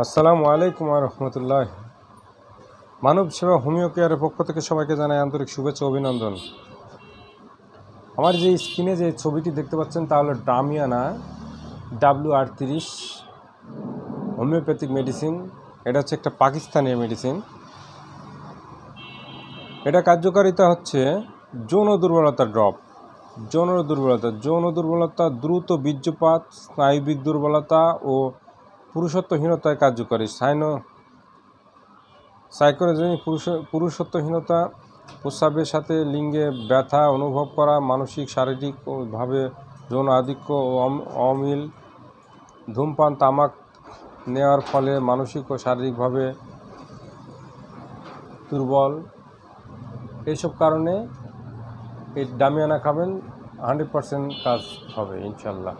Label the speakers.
Speaker 1: আসসালামু আলাইকুম রহমতুল্লাহ। মানব সেবা হোমিও কেয়ারের পক্ষ থেকে সবাইকে জানাই আন্তরিক শুভেচ্ছা অভিনন্দন। আমার যে স্ক্রিনে যে ছবিটি দেখতে পাচ্ছেন তা হলো ডামিয়ানা WR30 হোমিওপ্যাথিক মেডিসিন। এটা হচ্ছে একটা পাকিস্তানি মেডিসিন। এটা কার্যকারিতা হচ্ছে যৌন দুর্বলতা ড্রপ, যৌন দুর্বলতা, দ্রুত বীর্যপাত, স্নায়বিক দুর্বলতা ও পুরুষত্বহীনতায় কার্যকরী। সাইকোজেনিক পুরুষত্বহীনতা, প্রস্রাবের সাথে লিঙ্গে ব্যথা অনুভব করা, মানসিক শারীরিকভাবে যৌন আধিক্য ও অমিল, ধূমপান তামাক নেওয়ার ফলে মানসিক ও শারীরিকভাবে দুর্বল, এইসব কারণে এই ডামিয়ানা খাবেন, 100% কাজ হবে ইনশাল্লাহ।